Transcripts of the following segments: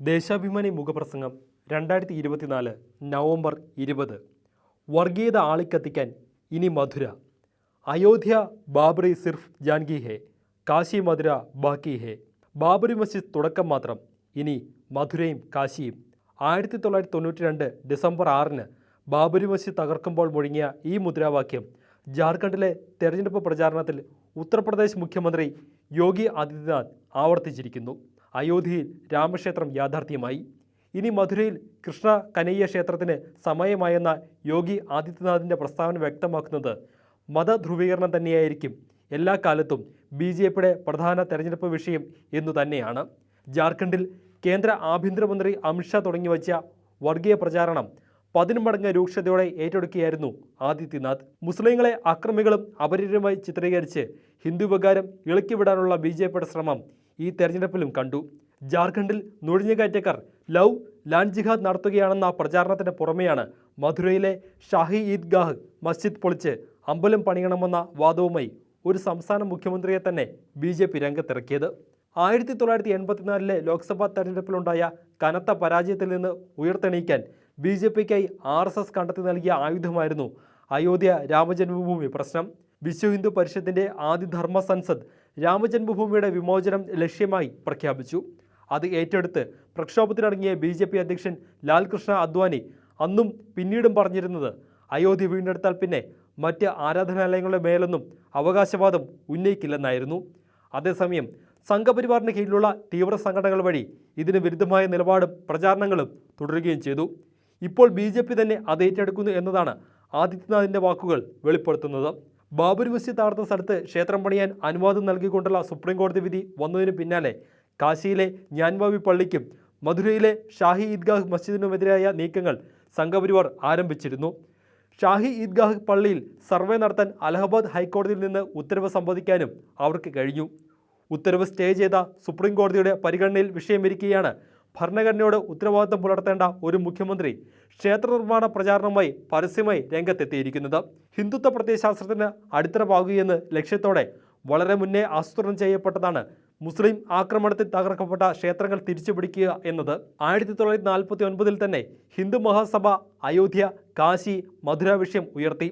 ദേശാഭിമാനി മുഖപ്രസംഗം 2024 നവംബർ 20. വർഗീയത ആളിക്കത്തിക്കാൻ ഇനി മധുര. അയോധ്യ ബാബറി സിർഫ് ജാൻകി ഹേ, കാശി മധുര ബാക്കി ഹേ. ബാബറി മസ്ജിദ് തുടക്കം മാത്രം, ഇനി മധുരയും കാശിയും. 1992 ഡിസംബർ 6 ബാബറി മസ്ജിദ് തകർക്കുമ്പോൾ മുഴങ്ങിയ ഈ മുദ്രാവാക്യം ജാർഖണ്ഡിലെ തെരഞ്ഞെടുപ്പ് പ്രചാരണത്തിൽ ഉത്തർപ്രദേശ് മുഖ്യമന്ത്രി യോഗി ആദിത്യനാഥ് ആവർത്തിച്ചിരിക്കുന്നു. അയോധ്യയിൽ രാമക്ഷേത്രം യാഥാർത്ഥ്യമായി. ഇനി മധുരയിൽ കൃഷ്ണ കനയ്യ ക്ഷേത്രത്തിന് സമയമായെന്ന യോഗി ആദിത്യനാഥിൻ്റെ പ്രസ്താവന വ്യക്തമാക്കുന്നത് മതധ്രുവീകരണം തന്നെയായിരിക്കും എല്ലാ കാലത്തും BJPയുടെ പ്രധാന തെരഞ്ഞെടുപ്പ് വിഷയം എന്നു തന്നെയാണ്. ജാർഖണ്ഡിൽ കേന്ദ്ര ആഭ്യന്തരമന്ത്രി അമിത്ഷാ തുടങ്ങിവച്ച വർഗീയ പ്രചാരണം 10 മടങ്ങ് രൂക്ഷതയോടെ ഏറ്റെടുക്കുകയായിരുന്നു ആദിത്യനാഥ്. മുസ്ലിങ്ങളെ അക്രമികളും അപരിചിതരുമായി ചിത്രീകരിച്ച് ഹിന്ദു വികാരം ഇളക്കിവിടാനുള്ള BJPയുടെ ശ്രമം ഈ തെരഞ്ഞെടുപ്പിലും കണ്ടു. ജാർഖണ്ഡിൽ നുഴഞ്ഞുകയറ്റക്കാർ ലവ് ലാൻഡ് ജിഹാദ് നടത്തുകയാണെന്ന പ്രചാരണത്തിന് പുറമെയാണ് മധുരയിലെ ഷാഹി ഈദ്ഗാഹ് മസ്ജിദ് പൊളിച്ച് അമ്പലം പണിയണമെന്ന വാദവുമായി ഒരു സംസ്ഥാന മുഖ്യമന്ത്രിയെ തന്നെ BJP രംഗത്തിറക്കിയത്. 1984 ലോക്സഭാ തെരഞ്ഞെടുപ്പിലുണ്ടായ കനത്ത പരാജയത്തിൽ നിന്ന് ഉയർത്തെണീക്കാൻ BJPക്കായി RSS കണ്ടെത്തി നൽകിയ ആയുധമായിരുന്നു അയോധ്യ രാമജന്മഭൂമി പ്രശ്നം. വിശ്വ ഹിന്ദു പരിഷത്തിന്റെ ആദ്യ ധർമ്മ സൻസദ് രാമജന്മഭൂമിയുടെ വിമോചനം ലക്ഷ്യമായി പ്രഖ്യാപിച്ചു. അത് ഏറ്റെടുത്ത് പ്രക്ഷോഭത്തിനിറങ്ങിയ BJP അധ്യക്ഷൻ ലാൽകൃഷ്ണ അദ്വാനി അന്നും പിന്നീടും പറഞ്ഞിരുന്നത് അയോധ്യ വീണ്ടെടുത്താൽ പിന്നെ മറ്റ് ആരാധനാലയങ്ങളുടെ മേലൊന്നും അവകാശവാദം ഉന്നയിക്കില്ലെന്നായിരുന്നു. അതേസമയം സംഘപരിവാറിന് കീഴിലുള്ള തീവ്ര സംഘടനകൾ വഴി ഇതിന് വിരുദ്ധമായ നിലപാടും പ്രചാരണങ്ങളും തുടരുകയും ചെയ്തു. ഇപ്പോൾ BJP തന്നെ അത് ഏറ്റെടുക്കുന്നു എന്നതാണ് ആദിത്യനാഥിൻ്റെ വാക്കുകൾ വെളിപ്പെടുത്തുന്നത്. ബാബറി മസ്ജിദ് തകർത്ത സ്ഥലത്ത് ക്ഷേത്രം പണിയാൻ അനുവാദം നൽകിക്കൊണ്ടുള്ള സുപ്രീം കോടതി വിധി വന്നതിന് പിന്നാലെ കാശിയിലെ ജ്ഞാൻവാപി പള്ളിക്കും മധുരയിലെ ഷാഹി ഈദ്ഗാഹ് മസ്ജിദിനുമെതിരായ നീക്കങ്ങൾ സംഘപരിവാർ ആരംഭിച്ചിരുന്നു. ഷാഹി ഈദ്ഗാഹ് പള്ളിയിൽ സർവേ നടത്താൻ അലഹബാദ് ഹൈക്കോടതിയിൽ നിന്ന് ഉത്തരവ് സംവദിക്കാനും അവർക്ക് കഴിഞ്ഞു. ഉത്തരവ് സ്റ്റേ ചെയ്ത സുപ്രീം കോടതിയുടെ പരിഗണനയിൽ വിഷയമിരിക്കെയാണ് ഭരണഘടനയോട് ഉത്തരവാദിത്തം പുലർത്തേണ്ട ഒരു മുഖ്യമന്ത്രി ക്ഷേത്ര നിർമ്മാണ പ്രചാരണവുമായി പരസ്യമായി രംഗത്തെത്തിയിരിക്കുന്നത്. ഹിന്ദുത്വ പ്രത്യയശാസ്ത്രത്തിന് അടിത്തറ പാകുകയെന്ന് ലക്ഷ്യത്തോടെ വളരെ മുന്നേ ആസൂത്രണം ചെയ്യപ്പെട്ടതാണ് മുസ്ലിം ആക്രമണത്തിൽ തകർക്കപ്പെട്ട ക്ഷേത്രങ്ങൾ തിരിച്ചുപിടിക്കുക എന്നത്. 1949 തന്നെ ഹിന്ദു മഹാസഭ അയോധ്യ, കാശി, മധുര വിഷയം ഉയർത്തി.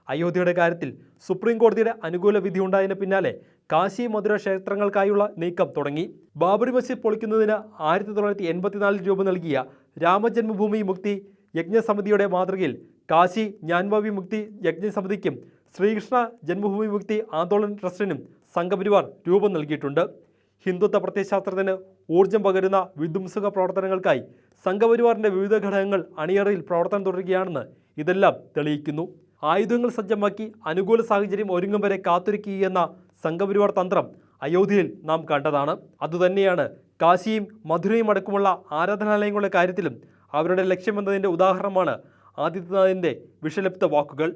അയോധ്യയുടെ കാര്യത്തിൽ സുപ്രീം കോടതിയുടെ അനുകൂല വിധി ഉണ്ടായതിന് പിന്നാലെ കാശി മധുര ക്ഷേത്രങ്ങൾക്കായുള്ള നീക്കം തുടങ്ങി. ബാബറി മസ്ജിദ് പൊളിക്കുന്നതിന് 1984 രൂപ നൽകിയ രാമജന്മഭൂമി മുക്തി യജ്ഞസമിതിയുടെ മാതൃകയിൽ കാശി ജ്ഞാൻവാപി മുക്തി യജ്ഞസമിതിക്കും ശ്രീകൃഷ്ണ ജന്മഭൂമി മുക്തി ആന്തോളൻ ട്രസ്റ്റിനും സംഘപരിവാർ രൂപം നൽകിയിട്ടുണ്ട്. ഹിന്ദുത്വ പ്രത്യയശാസ്ത്രത്തിന് ഊർജം പകരുന്ന വിധ്വംസക പ്രവർത്തനങ്ങൾക്കായി സംഘപരിവാറിൻ്റെ വിവിധ ഘടകങ്ങൾ അണിയറയിൽ പ്രവർത്തനം തുടരുകയാണെന്ന് ഇതെല്ലാം തെളിയിക്കുന്നു. ആയുധങ്ങൾ സജ്ജമാക്കി അനുകൂല സാഹചര്യം ഒരുങ്ങും വരെ കാത്തിരിക്കുകയെന്ന സംഘപരിവാർ തന്ത്രം അയോധ്യയിൽ നാം കണ്ടതാണ്. അതുതന്നെയാണ് കാശിയും മധുരയും അടക്കമുള്ള ആരാധനാലയങ്ങളുടെ കാര്യത്തിലും അവരുടെ ലക്ഷ്യമെന്നതിൻ്റെ ഉദാഹരണമാണ് ആദിത്യനാഥിൻ്റെ വിഷലിപ്ത വാക്കുകൾ.